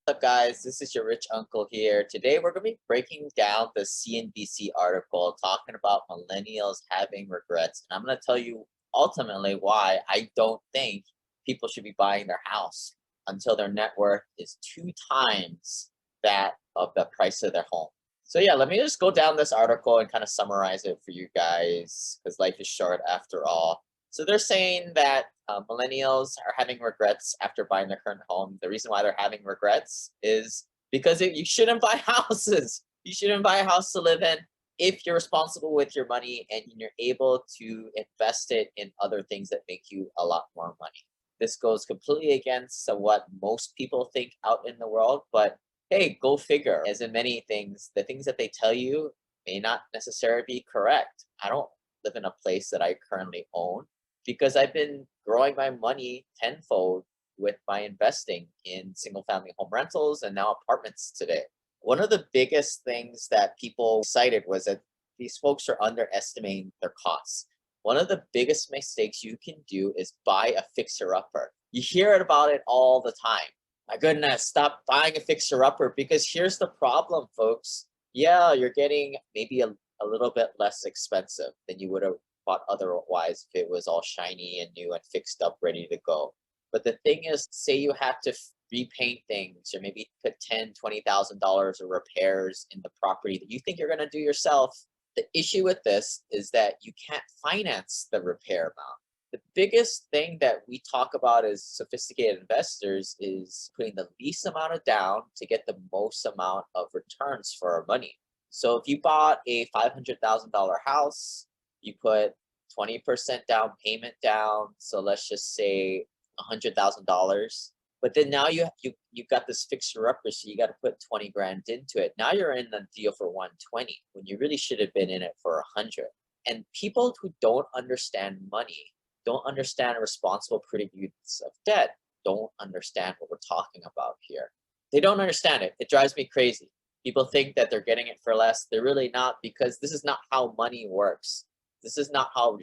What's up, guys? This is your rich uncle here. Today, we're going to be breaking down the CNBC article talking about millennials having regrets. And I'm going to tell you ultimately why I don't think people should be buying their house until their net worth is 2 times that of the price of their home. So, yeah, let me just go down this article and kind of summarize it for you guys because life is short after all. So they're saying that millennials are having regrets after buying their current home. The reason why they're having regrets is because you shouldn't buy houses. You shouldn't buy a house to live in if you're responsible with your money and you're able to invest it in other things that make you a lot more money. This goes completely against what most people think out in the world, but hey, go figure. As in many things, the things that they tell you may not necessarily be correct. I don't live in a place that I currently own because I've been growing my money tenfold with my investing in single family home rentals and now apartments today. One of the biggest things that people cited was that these folks are underestimating their costs. One of the biggest mistakes you can do is buy a fixer-upper. You hear about it all the time. My goodness, stop buying a fixer-upper because here's the problem, folks. Yeah, you're getting maybe a little bit less expensive than you would have bought otherwise if it was all shiny and new and fixed up, ready to go. But the thing is, say you have to repaint things or maybe put $10,000, $20,000 of repairs in the property that you think you're going to do yourself. The issue with this is that you can't finance the repair amount. The biggest thing that we talk about as sophisticated investors is putting the least amount of down to get the most amount of returns for our money. So if you bought a $500,000 house, you put 20% down payment down. So let's just say $100,000. But then now you've got this fixer-upper, so you got to put 20 grand into it. Now you're in the deal for 120 when you really should have been in it for 100. And people who don't understand money, don't understand responsible prudent use of debt, don't understand what we're talking about here. They don't understand it. It drives me crazy. People think that they're getting it for less. They're really not, because this is not how money works. This is not how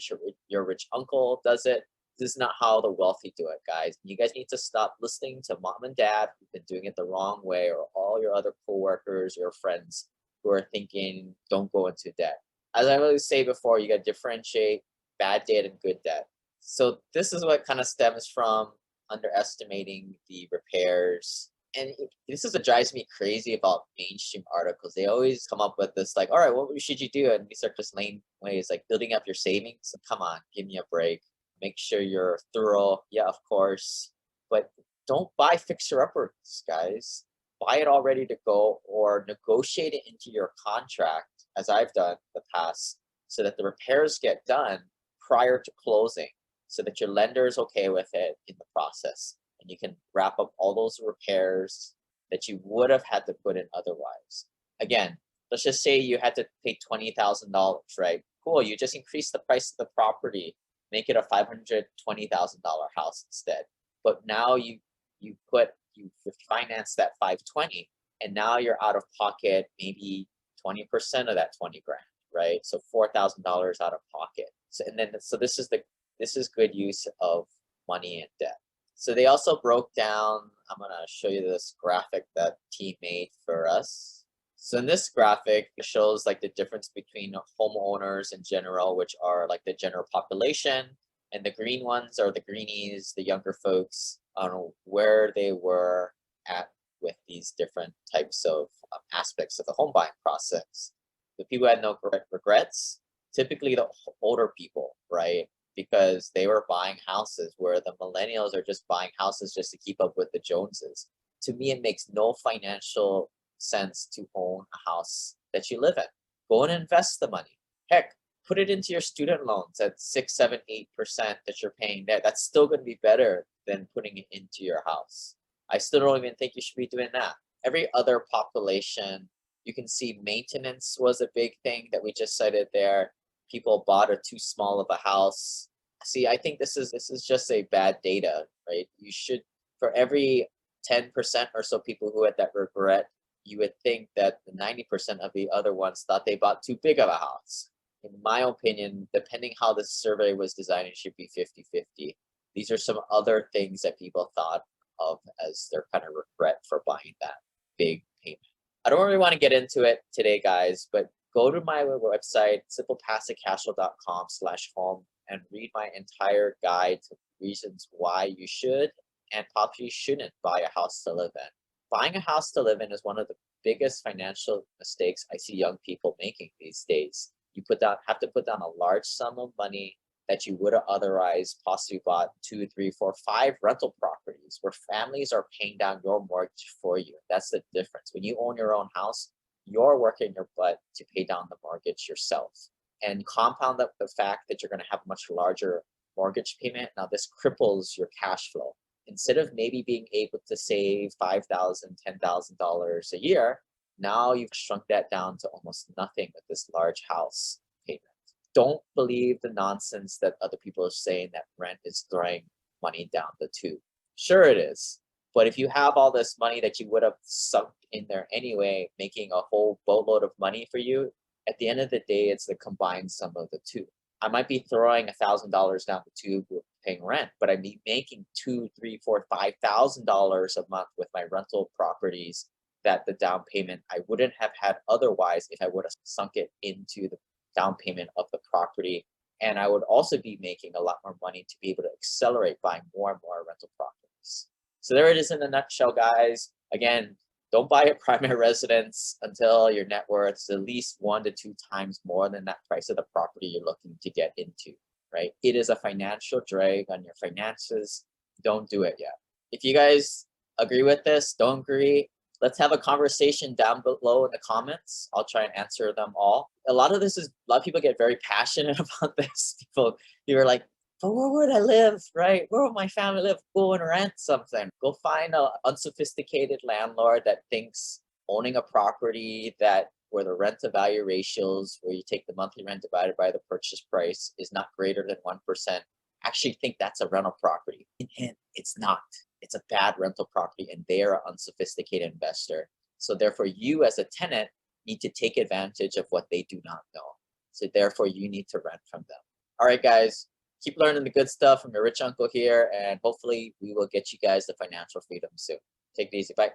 your rich uncle does it. This is not how the wealthy do it, guys. You guys need to stop listening to mom and dad who've been doing it the wrong way, or all your other coworkers, your friends who are thinking, don't go into debt. As I always say before, you got to differentiate bad debt and good debt. So this is what kind of stems from underestimating the repairs. And this is what drives me crazy about mainstream articles. They always come up with this like, all right, what should you do? And these are just lame ways, like building up your savings. Come on, give me a break. Make sure you're thorough. Yeah, of course. But don't buy fixer-uppers, guys. Buy it all ready to go, or negotiate it into your contract, as I've done in the past, so that the repairs get done prior to closing, so that your lender is okay with it in the process. And you can wrap up all those repairs that you would have had to put in otherwise. Again, let's just say you had to pay $20,000, right? Cool, you just increase the price of the property, make it a $520,000 house instead. But now you finance that 520, and now you're out of pocket maybe 20% of that 20 grand, right? So $4,000 out of pocket. So this is good use of money and debt. So they also broke down, I'm going to show you this graphic that team made for us. So in this graphic, it shows like the difference between homeowners in general, which are like the general population, and the green ones are the greenies, the younger folks, on where they were at with these different types of aspects of the home buying process. The people who had no regrets, typically the older people, right? Because they were buying houses, where the millennials are just buying houses just to keep up with the Joneses. To me, it makes no financial sense to own a house that you live in. Go and invest the money. Heck, put it into your student loans at 6, 7, 8% that you're paying there. That's still going to be better than putting it into your house. I still don't even think you should be doing that. Every other population, you can see maintenance was a big thing that we just cited there. People bought a too small of a house. See, I think this is just a bad data, right? You should, for every 10% or so people who had that regret, you would think that the 90% of the other ones thought they bought too big of a house. In my opinion, depending how the survey was designed, it should be 50-50. These are some other things that people thought of as their kind of regret for buying that big payment. I don't really want to get into it today, guys, but go to my website, SimplePassiveCashflow.com/home, and read my entire guide to reasons why you should and possibly shouldn't buy a house to live in. Buying a house to live in is one of the biggest financial mistakes I see young people making these days. You have to put down a large sum of money that you would have otherwise possibly bought 2, 3, 4, 5 rental properties where families are paying down your mortgage for you. That's the difference. When you own your own house, you're working your butt to pay down the mortgage yourself. And compound up the fact that you're going to have a much larger mortgage payment. Now this cripples your cash flow. Instead of maybe being able to save $5,000, $10,000 a year, now you've shrunk that down to almost nothing with this large house payment. Don't believe the nonsense that other people are saying that rent is throwing money down the tube. Sure it is. But if you have all this money that you would have sunk in there anyway, making a whole boatload of money for you, at the end of the day, it's the combined sum of the two. I might be throwing $1,000 down the tube with paying rent, but I'd be making $2,000, $3,000, $4,000, $5,000 a month with my rental properties that the down payment I wouldn't have had otherwise if I would have sunk it into the down payment of the property. And I would also be making a lot more money to be able to accelerate buying more and more rental properties. So there it is in a nutshell, guys. Again, don't buy a primary residence until your net worth is at least 1 to 2 times more than that price of the property you're looking to get into, right? It is a financial drag on your finances. Don't do it yet. If you guys agree with this, don't agree, let's have a conversation down below in the comments. I'll try and answer them all. A lot of people get very passionate about this. People are like, but where would I live, right? Where would my family live? Go and rent something. Go find an unsophisticated landlord that thinks owning a property where the rent to value ratios, where you take the monthly rent divided by the purchase price, is not greater than 1%, actually think that's a rental property. And it's not. It's a bad rental property, and they are an unsophisticated investor. So therefore, you as a tenant need to take advantage of what they do not know. So therefore, you need to rent from them. All right, guys. Keep learning the good stuff from your rich uncle here, and hopefully we will get you guys the financial freedom soon. Take it easy. Bye.